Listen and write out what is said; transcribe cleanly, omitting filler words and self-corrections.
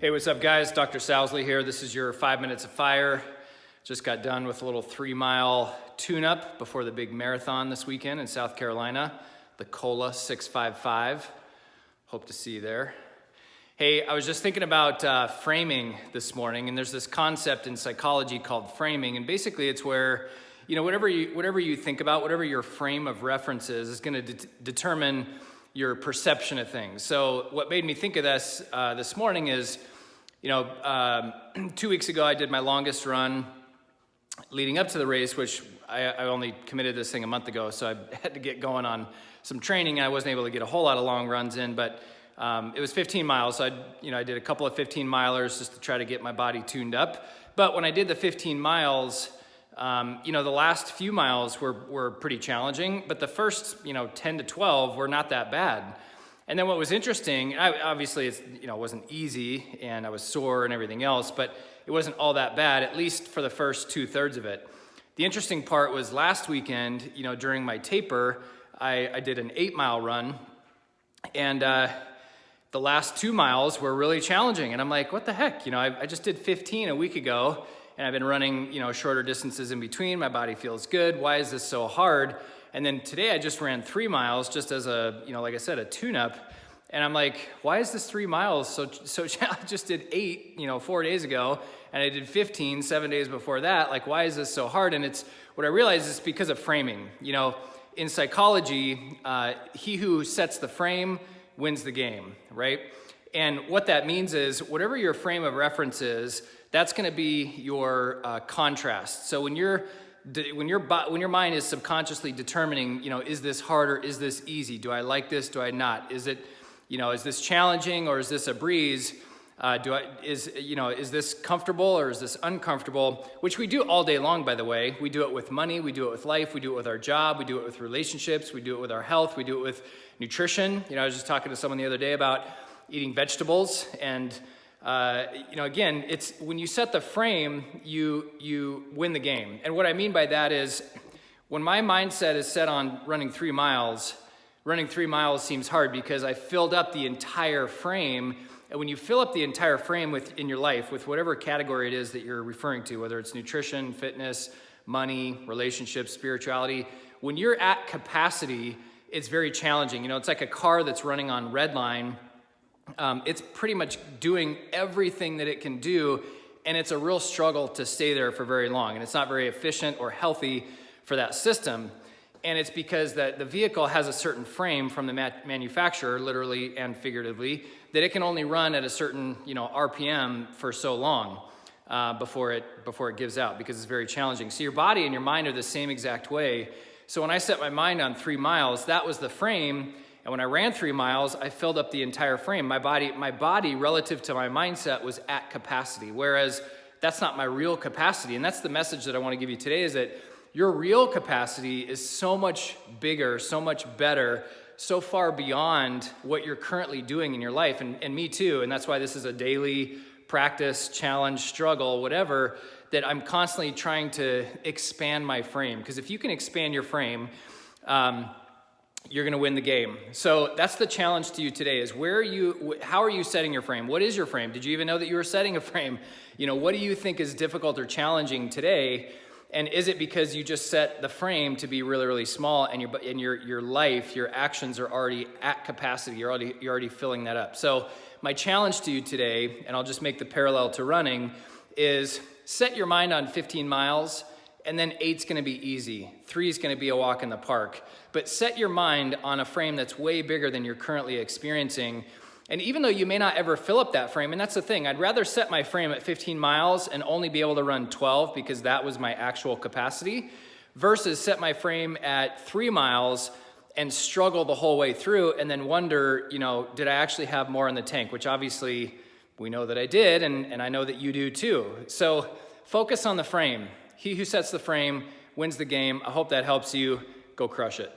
Hey, what's up guys? Dr. Sowsley here. This is your 5 minutes of fire. Just got done with a little 3-mile tune-up before the big marathon this weekend in South Carolina, the COLA 655. Hope to see you there. Hey, I was just thinking about framing this morning, and there's this concept in psychology called framing, and basically it's where, you know, whatever you think about, whatever your frame of reference is going to determine your perception of things. So what made me think of this this morning is, 2 weeks ago I did my longest run leading up to the race, which I only committed this thing a month ago, so I had to get going on some training. I wasn't able to get a whole lot of long runs in, but it was 15 miles. So I did a couple of 15-milers just to try to get my body tuned up. But when I did the 15 miles, the last few miles were pretty challenging, but the first 10 to 12 were not that bad. And then what was interesting, obviously it wasn't easy, and I was sore and everything else, but it wasn't all that bad, at least for the first 2/3 of it. The interesting part was last weekend, during my taper, I did an 8-mile run, and the last 2 miles were really challenging. And I'm like, what the heck? I just did 15 a week ago, and I've been running, shorter distances in between. My body feels good. Why is this so hard? And then today I just ran 3 miles just as a, like I said, a tune-up. And I'm like, why is this 3 miles so I just did 8, 4 days ago, and I did 15 7 days before that. Like, why is this so hard? And it's what I realized is because of framing. In psychology, he who sets the frame wins the game, right? And what that means is whatever your frame of reference is, that's going to be your contrast. So when your mind is subconsciously determining, is this hard or is this easy? Do I like this? Do I not? Is it, is this challenging or is this a breeze? Is this comfortable or is this uncomfortable? Which we do all day long, by the way. We do it with money, we do it with life, we do it with our job, we do it with relationships, we do it with our health, we do it with nutrition. I was just talking to someone the other day about eating vegetables, and again, it's when you set the frame, you win the game. And what I mean by that is when my mindset is set on running 3 miles, running 3 miles seems hard because I filled up the entire frame. And when you fill up the entire frame in your life with whatever category it is that you're referring to, whether it's nutrition, fitness, money, relationships, spirituality, when you're at capacity, it's very challenging. It's like a car that's running on red line. It's pretty much doing everything that it can do, and it's a real struggle to stay there for very long, and it's not very efficient or healthy for that system. And it's because the vehicle has a certain frame from the manufacturer, literally and figuratively, that it can only run at a certain RPM for so long before it gives out, because it's very challenging. So your body and your mind are the same exact way. So when I set my mind on 3 miles, that was the frame. And when I ran 3 miles, I filled up the entire frame. My body relative to my mindset was at capacity, whereas that's not my real capacity. And that's the message that I want to give you today, is that your real capacity is so much bigger, so much better, so far beyond what you're currently doing in your life. And me too. And that's why this is a daily practice, challenge, struggle, whatever, that I'm constantly trying to expand my frame. Because if you can expand your frame, you're going to win the game. So that's the challenge to you today, is how are you setting your frame? What is your frame? Did you even know that you were setting a frame? What do you think is difficult or challenging today? And is it because you just set the frame to be really, really small, and your life, your actions are already at capacity? You're already filling that up. So my challenge to you today, and I'll just make the parallel to running, is set your mind on 15 miles, and then 8's going to be easy. 3 is going to be a walk in the park. But set your mind on a frame that's way bigger than you're currently experiencing. And even though you may not ever fill up that frame, and that's the thing, I'd rather set my frame at 15 miles and only be able to run 12 because that was my actual capacity, versus set my frame at 3 miles and struggle the whole way through and then wonder, did I actually have more in the tank? Which obviously we know that I did, and I know that you do too. So focus on the frame. He who sets the frame wins the game. I hope that helps you. Go crush it.